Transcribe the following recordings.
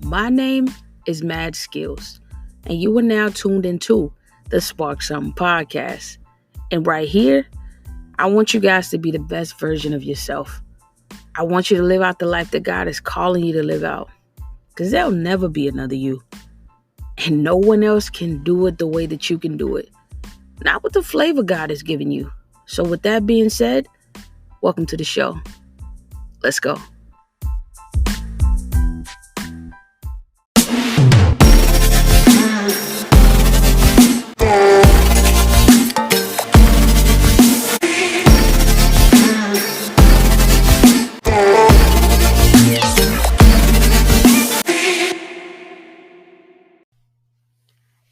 My name is Mad Skills, and you are now tuned into the Spark Something podcast. And right here, I want you guys to be the best version of yourself. I want you to live out the life that God is calling you to live out, because there'll never be another you. And no one else can do it the way that you can do it. Not with the flavor God has given you. So with that being said, welcome to the show. Let's go.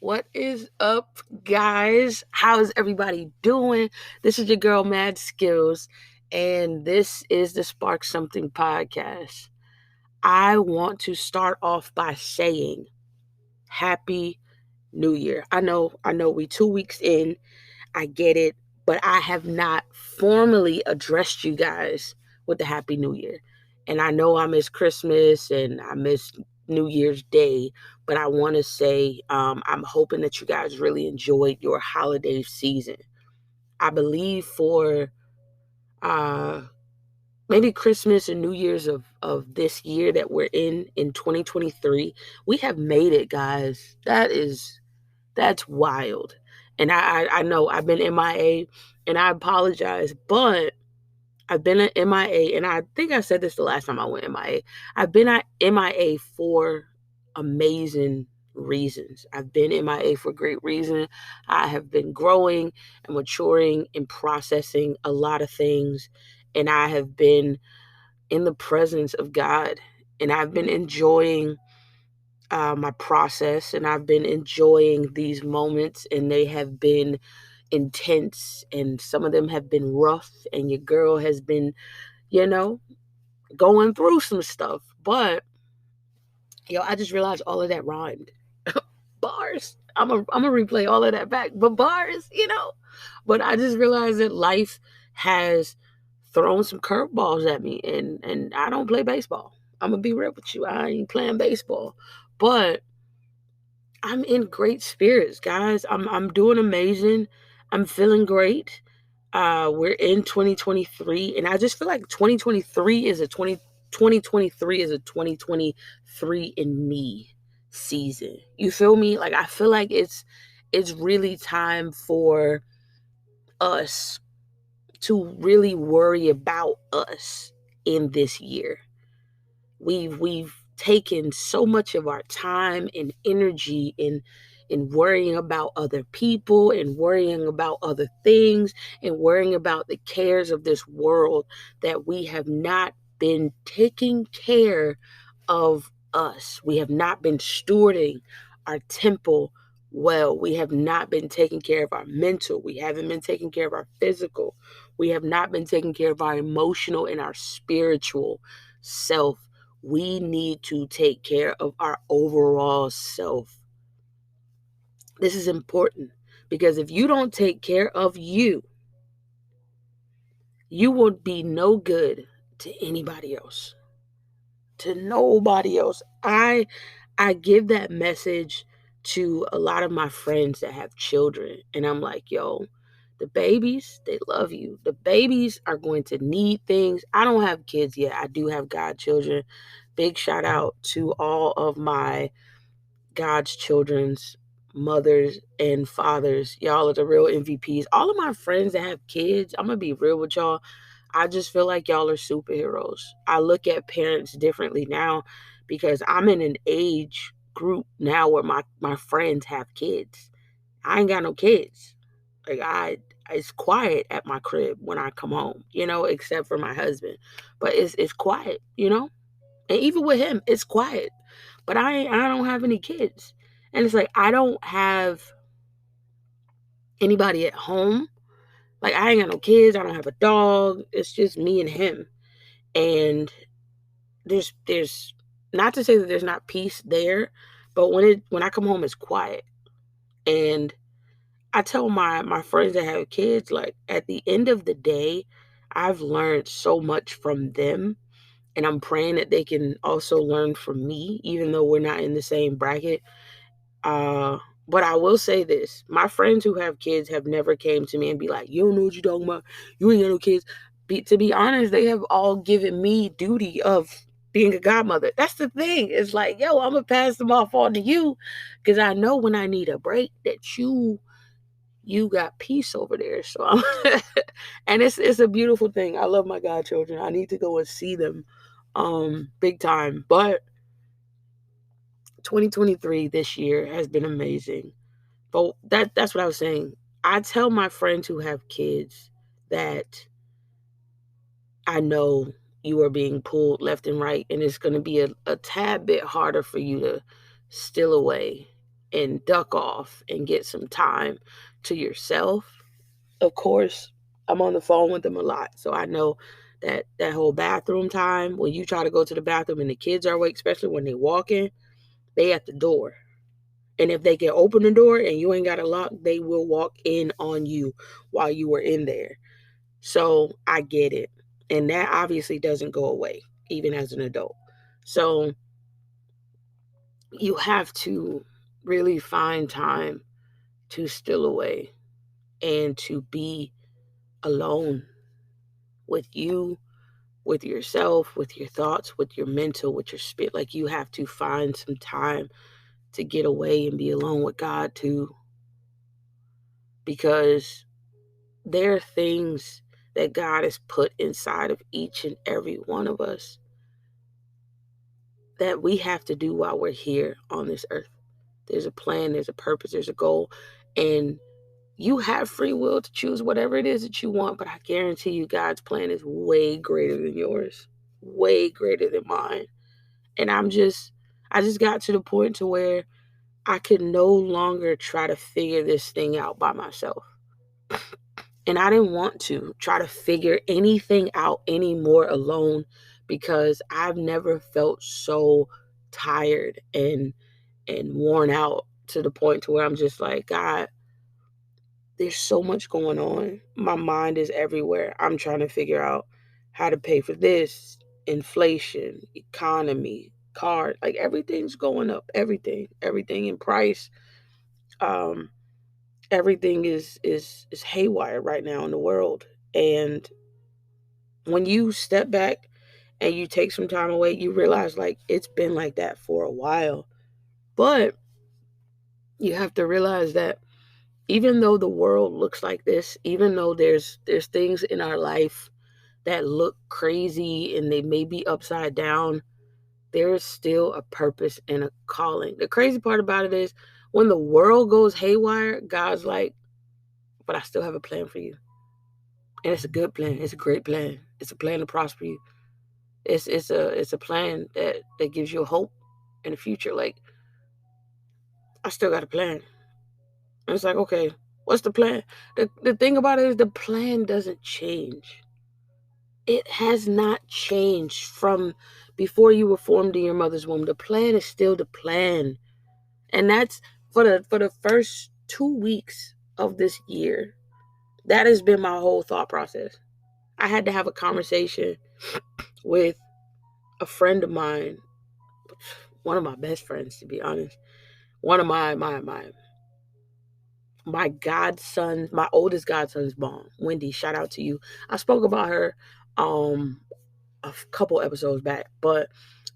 What is up, guys? How is everybody doing? This is your girl, Mad Skills, and this is the Spark Something podcast. I want to start off by saying Happy New Year. I know we 2 weeks in. I get it, but I have not formally addressed you guys with the Happy New Year. And I know I miss Christmas and I miss New Year's Day, but I want to say I'm hoping that you guys really enjoyed your holiday season. I believe for maybe Christmas and New Year's of this year that we're in 2023, we have made it, guys. That's wild. And I know I've been MIA, and I apologize, but I've been at MIA, and I think I said this the last time I went MIA. I've been at MIA for amazing reasons. I've been MIA for great reason. I have been growing and maturing and processing a lot of things, and I have been in the presence of God, and I've been enjoying my process, and I've been enjoying these moments, and they have been intense, and some of them have been rough, and your girl has been, going through some stuff. But I just realized all of that rhymed. Bars. I'm a replay all of that back, but bars. But I just realized that life has thrown some curveballs at me, and I don't play baseball. I'm gonna be real with you. I ain't playing baseball. But I'm in great spirits, guys. I'm doing amazing. I'm feeling great. We're in 2023, and I just feel like 2023 is a 2023 in me season. You feel me? Like, I feel like it's really time for us to really worry about us in this year. We've taken so much of our time and energy in worrying about other people and worrying about other things and worrying about the cares of this world, that we have not been taking care of us. We have not been stewarding our temple well. We have not been taking care of our mental. We haven't been taking care of our physical. We have not been taking care of our emotional and our spiritual self. We need to take care of our overall self. This is important, because if you don't take care of you, you will be no good to anybody else, to nobody else. I give that message to a lot of my friends that have children, and I'm like, yo, the babies, they love you. The babies are going to need things. I don't have kids yet. I do have godchildren. Big shout out to all of my God's children's mothers and fathers. Y'all are the real MVPs. All of my friends that have kids, I'm going to be real with y'all. I just feel like y'all are superheroes. I look at parents differently now, because I'm in an age group now where my friends have kids. I ain't got no kids. Like, it's quiet at my crib when I come home, except for my husband. But it's quiet, And even with him, it's quiet. But I don't have any kids. And it's like, I don't have anybody at home. Like, I ain't got no kids. I don't have a dog. It's just me and him. And there's not to say that there's not peace there, but when I come home, it's quiet. And I tell my friends that have kids, like, at the end of the day, I've learned so much from them. And I'm praying that they can also learn from me, even though we're not in the same bracket. Uh, but I will say this: my friends who have kids have never came to me and be like, "You don't know what you're talking about. You ain't got no kids." To be honest, they have all given me duty of being a godmother. That's the thing. It's like, yo, I'm gonna pass them off on to you, because I know when I need a break that you got peace over there. So I'm and it's a beautiful thing. I love my godchildren. I need to go and see them big time. But 2023 this year has been amazing. But that's what I was saying. I tell my friends who have kids that I know you are being pulled left and right, and it's going to be a tad bit harder for you to steal away and duck off and get some time to yourself. Of course, I'm on the phone with them a lot, so I know that whole bathroom time, when you try to go to the bathroom and the kids are awake, especially when they walk in, they at the door. And if they can open the door and you ain't got a lock, they will walk in on you while you were in there. So I get it. And that obviously doesn't go away, even as an adult. So you have to really find time to steal away and to be alone with you, with yourself, with your thoughts, with your mental, with your spirit. Like, you have to find some time to get away and be alone with God too. Because there are things that God has put inside of each and every one of us that we have to do while we're here on this earth. There's a plan, there's a purpose, there's a goal, and you have free will to choose whatever it is that you want, but I guarantee you God's plan is way greater than yours, way greater than mine. And I just got to the point to where I could no longer try to figure this thing out by myself. And I didn't want to try to figure anything out anymore alone, because I've never felt so tired and worn out to the point to where I'm just like, God, there's so much going on. My mind is everywhere. I'm trying to figure out how to pay for this, inflation, economy, car, like everything's going up. Everything in price. Um, Everything is haywire right now in the world. And when you step back and you take some time away, you realize like it's been like that for a while. But you have to realize that even though the world looks like this, even though there's things in our life that look crazy and they may be upside down, there is still a purpose and a calling. The crazy part about it is when the world goes haywire, God's like, but I still have a plan for you. And it's a good plan. It's a great plan. It's a plan to prosper you. It's a plan that gives you a hope in the future. Like, I still got a plan. And it's like, okay, what's the plan? The thing about it is the plan doesn't change. It has not changed from before you were formed in your mother's womb. The plan is still the plan. And that's for the first 2 weeks of this year. That has been my whole thought process. I had to have a conversation with a friend of mine, one of my best friends, to be honest. One of my godson, my oldest godson's mom, Wendy. Shout out to you. I spoke about her um a couple episodes back, but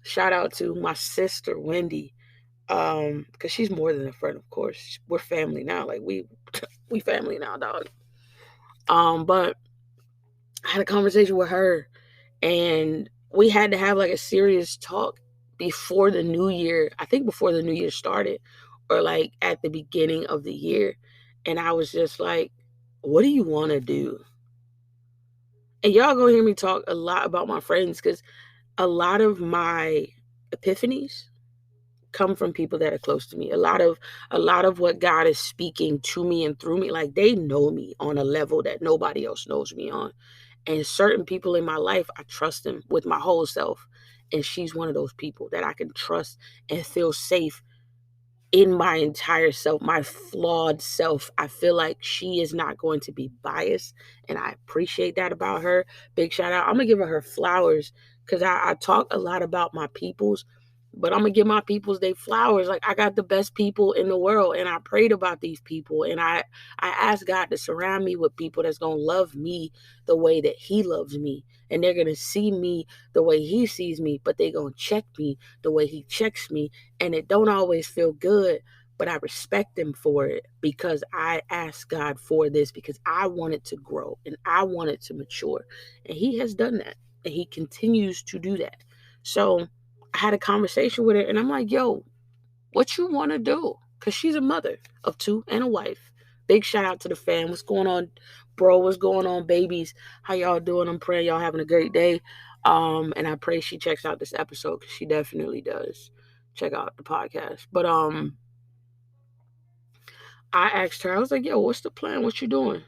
shout out to my sister Wendy, because she's more than a friend. Of course, we're family now. Like, we family now, dog. But I had a conversation with her, and we had to have like a serious talk before the new year. I think before the new year started, or like at the beginning of the year. And I was just like, what do you want to do? And y'all gonna hear me talk a lot about my friends, because a lot of my epiphanies come from people that are close to me. A lot of what God is speaking to me and through me, like, they know me on a level that nobody else knows me on. And certain people in my life, I trust them with my whole self. And she's one of those people that I can trust and feel safe in my entire self, my flawed self. I feel like she is not going to be biased. And I appreciate that about her. Big shout out. I'm going to give her flowers, because I talk a lot about my peoples, but I'm gonna give my peoples their flowers. Like, I got the best people in the world, and I prayed about these people, and I asked God to surround me with people that's gonna love me the way that He loves me, and they're gonna see me the way He sees me, but they gonna check me the way He checks me, and it don't always feel good. But I respect Him for it, because I asked God for this, because I wanted to grow and I wanted to mature. And He has done that. And He continues to do that. So I had a conversation with her, and I'm like, yo, what you want to do? Because she's a mother of two and a wife. Big shout out to the fam. What's going on, bro? What's going on, babies? How y'all doing? I'm praying y'all having a great day. And I pray she checks out this episode, because she definitely does check out the podcast. But I asked her, I was like, yo, what's the plan? What you doing?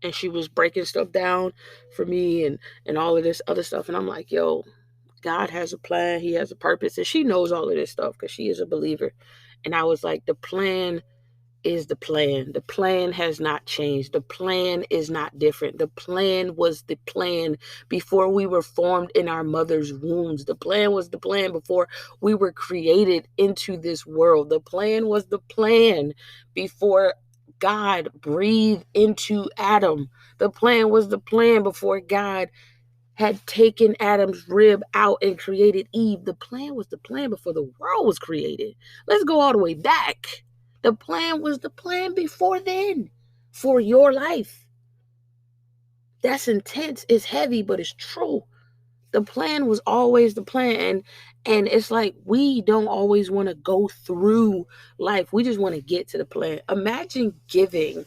And she was breaking stuff down for me, and all of this other stuff. And I'm like, yo, God has a plan. He has a purpose. And she knows all of this stuff, because she is a believer. And I was like, the plan is the plan. The plan has not changed. The plan is not different. The plan was the plan before we were formed in our mother's wombs. The plan was the plan before we were created into this world. The plan was the plan before God breathed into Adam. The plan was the plan before God had taken Adam's rib out and created Eve. The plan was the plan before the world was created. Let's go all the way back. The plan was the plan before then for your life. That's intense. It's heavy, but it's true. The plan was always the plan. And it's like, we don't always want to go through life. We just want to get to the plan. Imagine giving.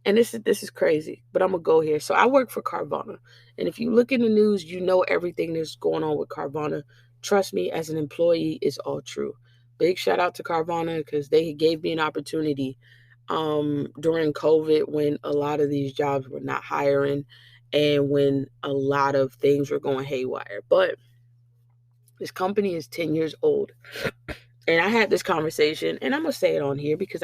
And this is crazy, but I'm gonna go here. So I work for Carvana, and if you look in the news, you know everything that's going on with Carvana. Trust me, as an employee, it's all true. Big shout out to Carvana, because they gave me an opportunity during COVID, when a lot of these jobs were not hiring, and when a lot of things were going haywire. But this company is 10 years old, and I had this conversation, and I'm gonna say it on here, because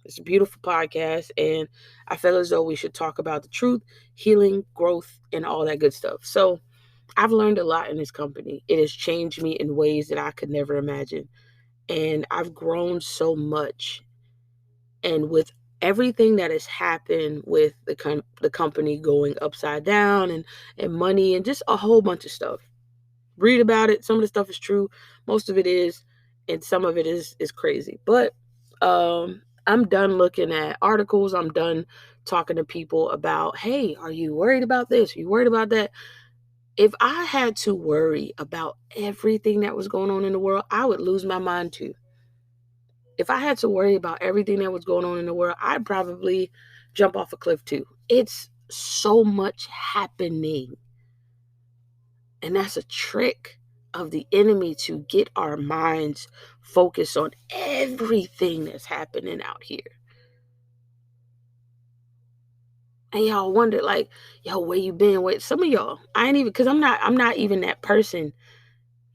it's a beautiful podcast, and I feel as though we should talk about the truth, healing, growth, and all that good stuff. So I've learned a lot in this company. It has changed me in ways that I could never imagine. And I've grown so much. And with everything that has happened with the company going upside down, and money, and just a whole bunch of stuff. Read about it. Some of the stuff is true. Most of it is. And some of it is crazy. But I'm done looking at articles. I'm done talking to people about, hey, are you worried about this? Are you worried about that? If I had to worry about everything that was going on in the world, I would lose my mind too. If I had to worry about everything that was going on in the world, I'd probably jump off a cliff too. It's so much happening. And that's a trick of the enemy, to get our minds focused on everything that's happening out here. And y'all wonder, like, yo, where you been with some of y'all? I ain't even, because I'm not even that person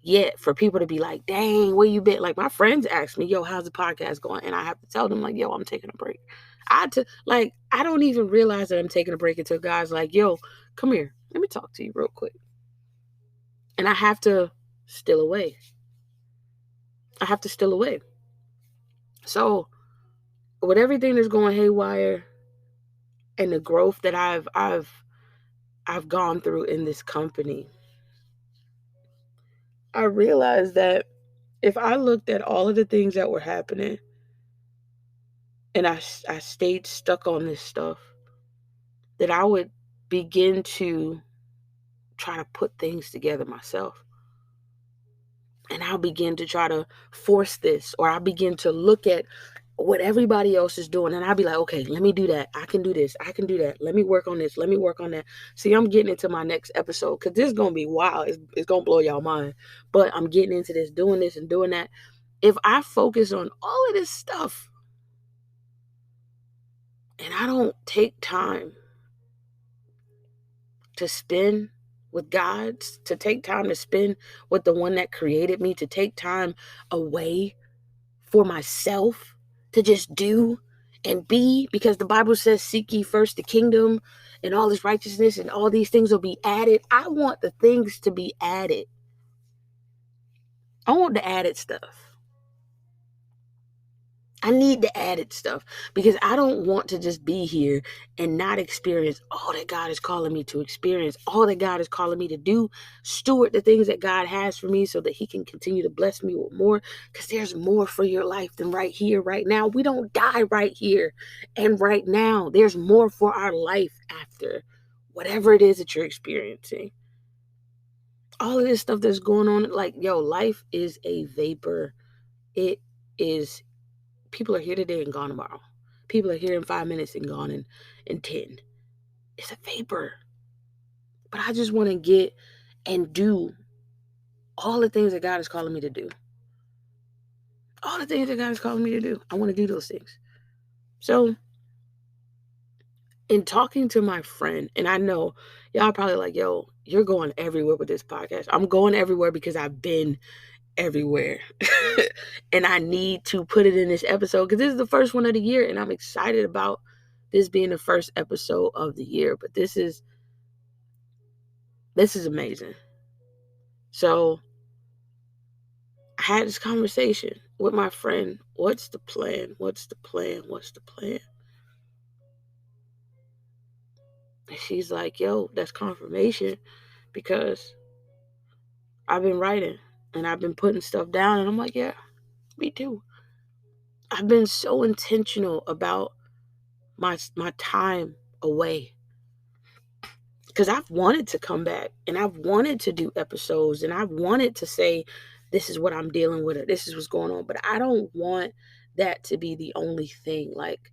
yet for people to be like, dang, where you been? Like, my friends ask me, yo, how's the podcast going? And I have to tell them, like, yo, I'm taking a break. I don't even realize that I'm taking a break until God's like, yo, come here, let me talk to you real quick. And I have to steal away. So with everything that's going haywire, and the growth that I've gone through in this company, I realized that if I looked at all of the things that were happening, and I stayed stuck on this stuff, that I would begin to try to put things together myself. And I'll begin to try to force this, or I'll begin to look at what everybody else is doing, and I'll be like, okay, let me do that. I can do this. I can do that. Let me work on this. Let me work on that. See, I'm getting into my next episode, because this is going to be wild. It's going to blow y'all mind. But I'm getting into doing this and doing that. If I focus on all of this stuff, and I don't take time to spend with God, to take time to spend with the one that created me, to take time away for myself, to just do and be, because the Bible says, seek ye first the kingdom and all this righteousness and all these things will be added. I want the things to be added. I want the added stuff. I need the added stuff because I don't want to just be here and not experience all that God is calling me to experience, all that God is calling me to do, steward the things that God has for me so that he can continue to bless me with more, because there's more for your life than right here, right now. We don't die right here and right now. There's more for our life after whatever it is that you're experiencing. All of this stuff that's going on, like, yo, life is a vapor. It is. People are here today and gone tomorrow. People are here in 5 minutes and gone in 10. It's a vapor. But I just want to get and do all the things that God is calling me to do. All the things that God is calling me to do. I want to do those things. So, in talking to my friend, and I know y'all probably like, yo, you're going everywhere with this podcast. I'm going everywhere because I've been everywhere. And I need to put it in this episode because this is the first one of the year and I'm excited about this being the first episode of the year. But this is amazing. So I had this conversation with my friend. What's the plan? What's the plan? What's the plan? And she's like, yo, that's confirmation because I've been writing and I've been putting stuff down. And I'm like, yeah, me too. I've been so intentional about my time away because I've wanted to come back and I've wanted to do episodes and I've wanted to say, this is what I'm dealing with or this is what's going on. But I don't want that to be the only thing. Like,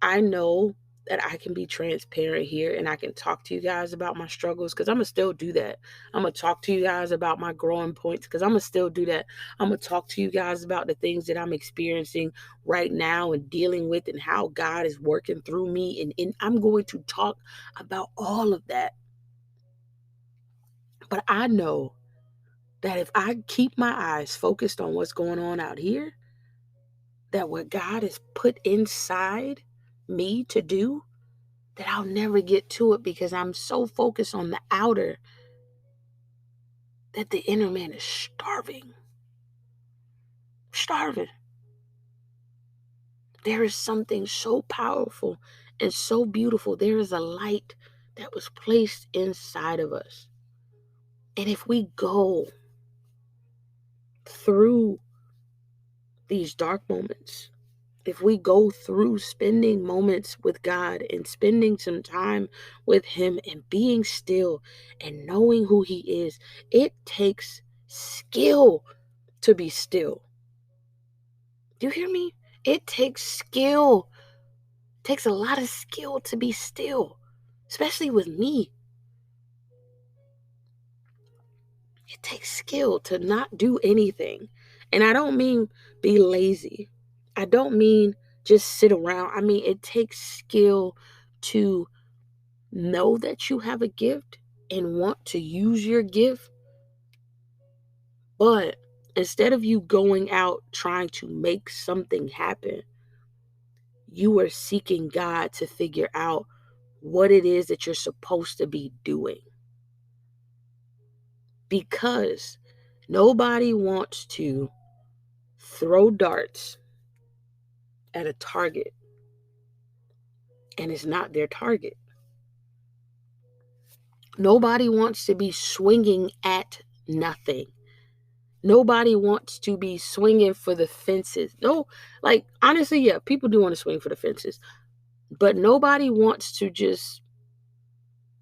I know that I can be transparent here and I can talk to you guys about my struggles because I'm going to still do that. I'm going to talk to you guys about my growing points because I'm going to still do that. I'm going to talk to you guys about the things that I'm experiencing right now and dealing with and how God is working through me. And I'm going to talk about all of that. But I know that if I keep my eyes focused on what's going on out here, that what God has put inside me to do, that I'll never get to it because I'm so focused on the outer that the inner man is starving. Starving. There is something so powerful and so beautiful. There is a light that was placed inside of us. And if we go through these dark moments, if we go through spending moments with God and spending some time with him and being still and knowing who he is, it takes skill to be still. Do you hear me? It takes skill. It takes a lot of skill to be still, especially with me. It takes skill to not do anything. And I don't mean be lazy. I don't mean just sit around. I mean, it takes skill to know that you have a gift and want to use your gift. But instead of you going out trying to make something happen, you are seeking God to figure out what it is that you're supposed to be doing. Because nobody wants to throw darts at a target and it's not their target. Nobody wants to be swinging at nothing. Nobody wants to be swinging for the fences. No, like, honestly, yeah, people do want to swing for the fences. But nobody wants to just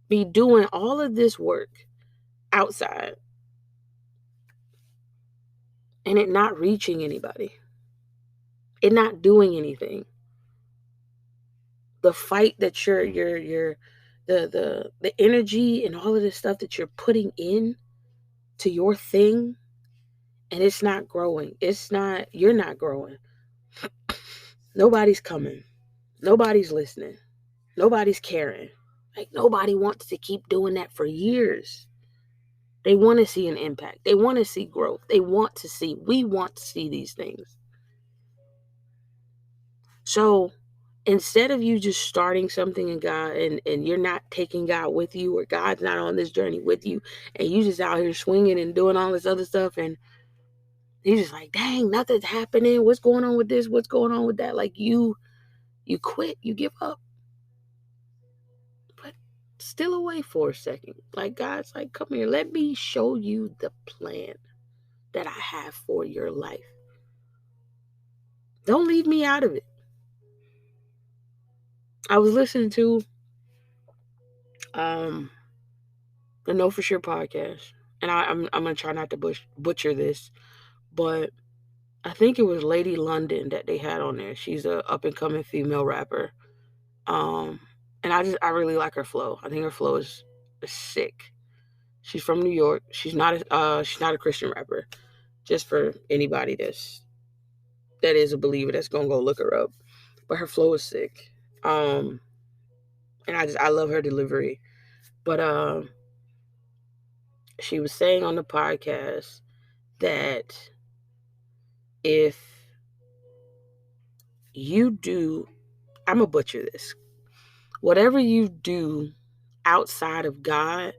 be doing all of this work outside and it not reaching anybody. It not doing anything. The fight that the energy and all of this stuff that you're putting in to your thing, and it's not growing. You're not growing. Nobody's coming. Nobody's listening. Nobody's caring. Like, nobody wants to keep doing that for years. They want to see an impact. They want to see growth. We want to see these things. So instead of you just starting something in God and you're not taking God with you, or God's not on this journey with you, and you just out here swinging and doing all this other stuff, and you're just like, dang, nothing's happening. What's going on with this? What's going on with that? Like you quit, you give up. But still away for a second. Like God's like, come here, let me show you the plan that I have for your life. Don't leave me out of it. I was listening to the Know For Sure podcast, and I'm gonna try not to butcher this, but I think it was Lady London that they had on there. She's a up and coming female rapper, um, and I really like her flow. I think her flow is sick. She's from New York. She's not a Christian rapper. Just for anybody that is a believer that's gonna go look her up, but her flow is sick. Um, and I love her delivery, but she was saying on the podcast that if you do, I'm gonna butcher this, whatever you do outside of God,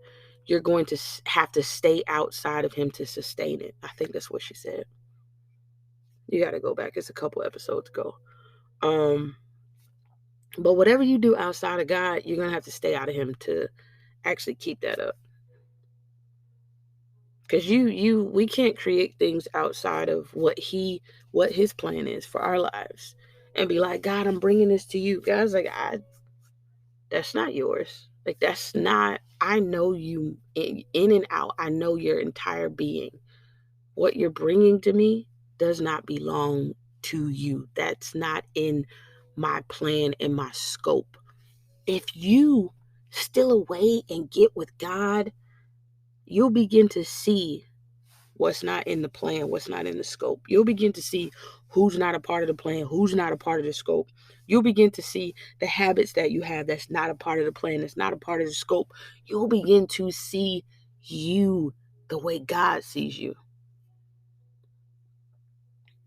you're going to have to stay outside of Him to sustain it. I think that's what she said. You got to go back. It's a couple episodes ago. But whatever you do outside of God, you're gonna have to stay out of Him to actually keep that up. Because we can't create things outside of what His plan is for our lives, and be like, God, I'm bringing this to you. God's like, that's not yours. Like, that's not. I know you in and out. I know your entire being. What you're bringing to me does not belong to you. That's not in my plan and my scope. If you steal away and get with God, you'll begin to see what's not in the plan, what's not in the scope. You'll begin to see who's not a part of the plan, who's not a part of the scope. You'll begin to see the habits that you have that's not a part of the plan, that's not a part of the scope. You'll begin to see you the way God sees you.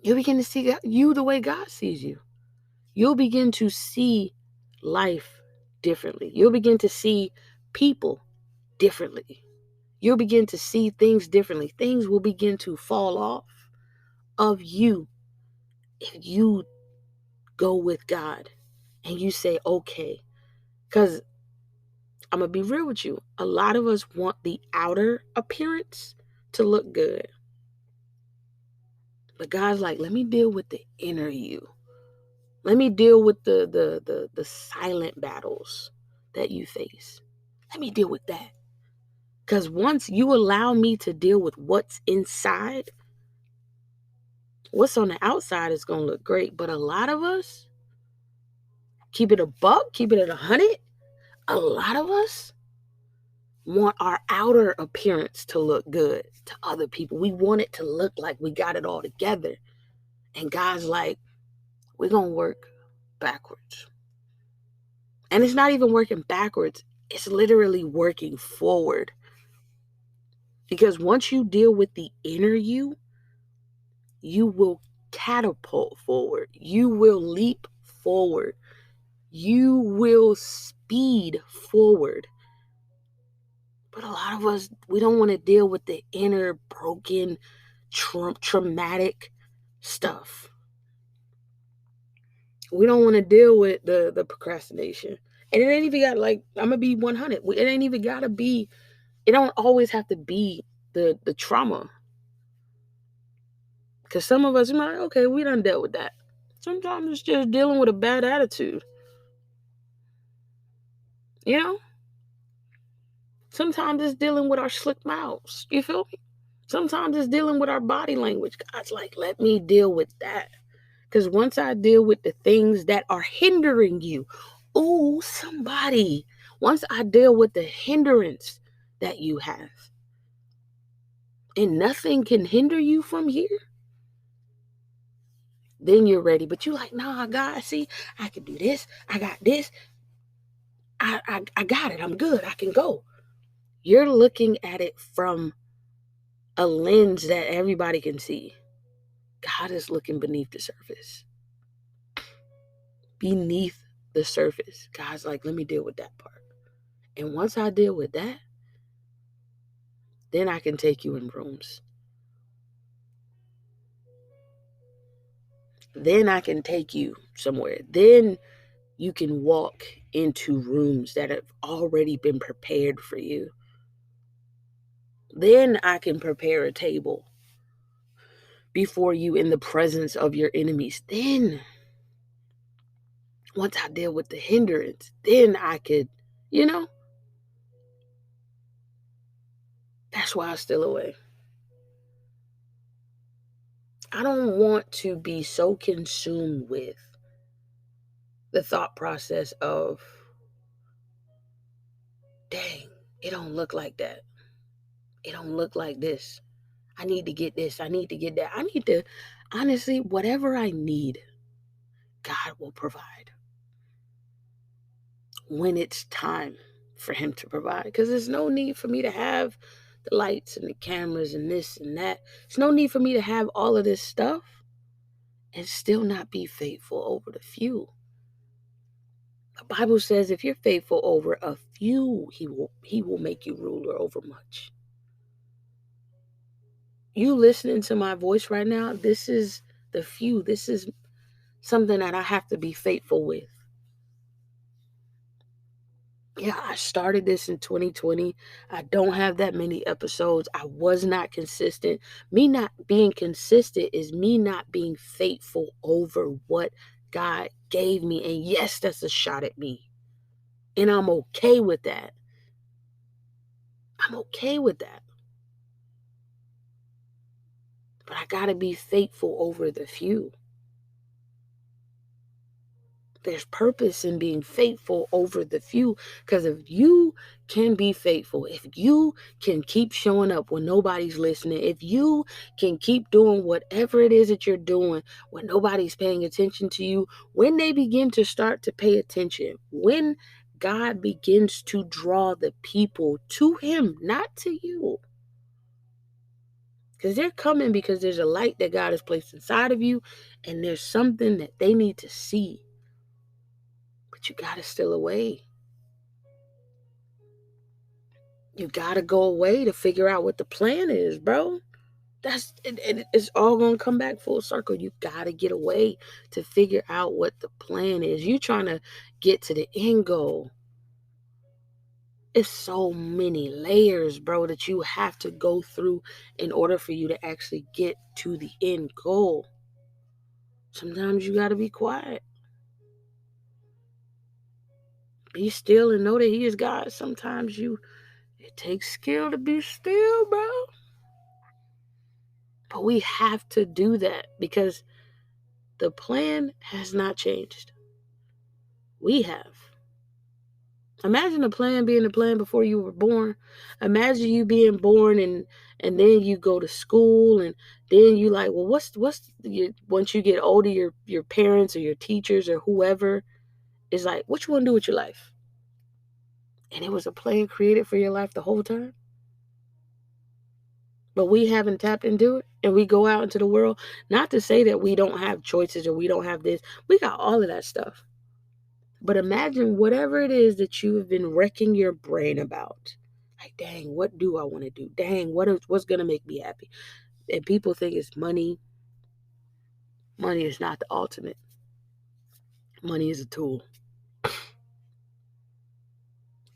You'll begin to see you the way God sees you. You'll begin to see life differently. You'll begin to see people differently. You'll begin to see things differently. Things will begin to fall off of you if you go with God and you say, okay. Because I'm going to be real with you. A lot of us want the outer appearance to look good. But God's like, let me deal with the inner you. Let me deal with the silent battles that you face. Let me deal with that. Because once you allow me to deal with what's inside, what's on the outside is going to look great. But a lot of us, keep it a buck, keep it at 100, a lot of us want our outer appearance to look good to other people. We want it to look like we got it all together. And God's like, we're going to work backwards. And it's not even working backwards. It's literally working forward. Because once you deal with the inner you, you will catapult forward. You will leap forward. You will speed forward. But a lot of us, we don't want to deal with the inner broken, traumatic stuff. We don't want to deal with the procrastination. And it ain't even got, like, I'm going to be 100. It ain't even got to be, it don't always have to be the trauma. Because some of us are like, okay, we done dealt with that. Sometimes it's just dealing with a bad attitude. You know? Sometimes it's dealing with our slick mouths. You feel me? Sometimes it's dealing with our body language. God's like, let me deal with that. Because once I deal with the things that are hindering you, once I deal with the hindrance that you have, and nothing can hinder you from here, then you're ready. But you like, nah, God, see, I can do this. I got this. I got it. I'm good. I can go. You're looking at it from a lens that everybody can see. God is looking beneath the surface. Beneath the surface. God's like, let me deal with that part. And once I deal with that, then I can take you in rooms. Then I can take you somewhere. Then you can walk into rooms that have already been prepared for you. Then I can prepare a table before you in the presence of your enemies. Then, once I deal with the hindrance, then I could, you know, that's why I still away. I don't want to be so consumed with the thought process of, dang, it don't look like that. It don't look like this. I need to get this. I need to get that. I need to, honestly, whatever I need, God will provide when it's time for Him to provide. Because there's no need for me to have the lights and the cameras and this and that. There's no need for me to have all of this stuff and still not be faithful over the few. The Bible says if you're faithful over a few, he will make you ruler over much. You listening to my voice right now, this is the few. This is something that I have to be faithful with. Yeah, I started this in 2020. I don't have that many episodes. I was not consistent. Me not being consistent is me not being faithful over what God gave me. And yes, that's a shot at me. And I'm okay with that. I'm okay with that. But I got to be faithful over the few. There's purpose in being faithful over the few. Because if you can be faithful, if you can keep showing up when nobody's listening, if you can keep doing whatever it is that you're doing when nobody's paying attention to you, when they begin to start to pay attention, when God begins to draw the people to Him, not to you. Because they're coming because there's a light that God has placed inside of you, and there's something that they need to see. But you got to still away. You got to go away to figure out what the plan is, bro. It's all going to come back full circle. You got to get away to figure out what the plan is. You trying to get to the end goal. It's so many layers, bro, that you have to go through in order for you to actually get to the end goal. Sometimes you got to be quiet. Be still and know that He is God. Sometimes it takes skill to be still, bro. But we have to do that because the plan has not changed. We have. Imagine the plan being the plan before you were born. Imagine you being born and then you go to school and then you like, well, once you get older, your parents or your teachers or whoever is like, what you want to do with your life? And it was a plan created for your life the whole time. But we haven't tapped into it, and we go out into the world. Not to say that we don't have choices or we don't have this. We got all of that stuff. But imagine whatever it is that you have been wrecking your brain about. Like, dang, what do I want to do? Dang, what's going to make me happy? And people think it's money. Money is not the ultimate. Money is a tool.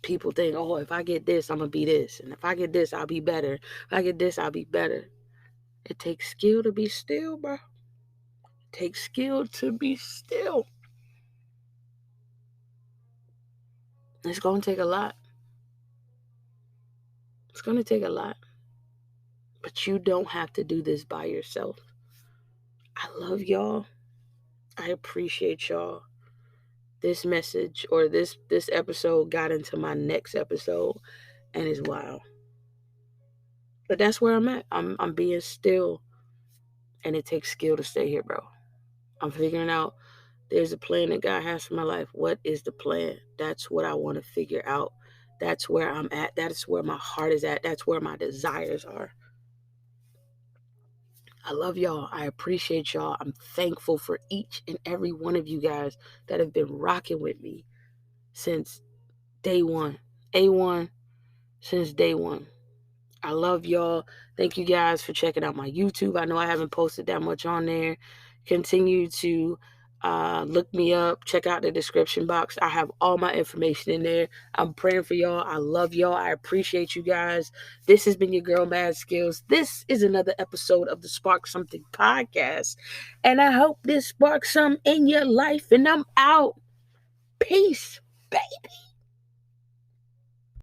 People think, oh, if I get this, I'm going to be this. And if I get this, I'll be better. If I get this, I'll be better. It takes skill to be still, bro. It takes skill to be still. It's going to take a lot. It's going to take a lot. But you don't have to do this by yourself. I love y'all. I appreciate y'all. This message or this episode got into my next episode and it's wild. But that's where I'm at. I'm being still, and it takes skill to stay here, bro. I'm figuring out there's a plan that God has for my life. What is the plan? That's what I want to figure out. That's where I'm at. That's where my heart is at. That's where my desires are. I love y'all. I appreciate y'all. I'm thankful for each and every one of you guys that have been rocking with me since day one. A1 since day one. I love y'all. Thank you guys for checking out my YouTube. I know I haven't posted that much on there. Continue to look me up. Check out the description box. I have all my information in there. I'm praying for y'all. I love y'all. I appreciate you guys. This has been your girl, Mad Skills. This is another episode of the Spark Something podcast. And I hope this sparks some in your life. And I'm out. Peace, baby.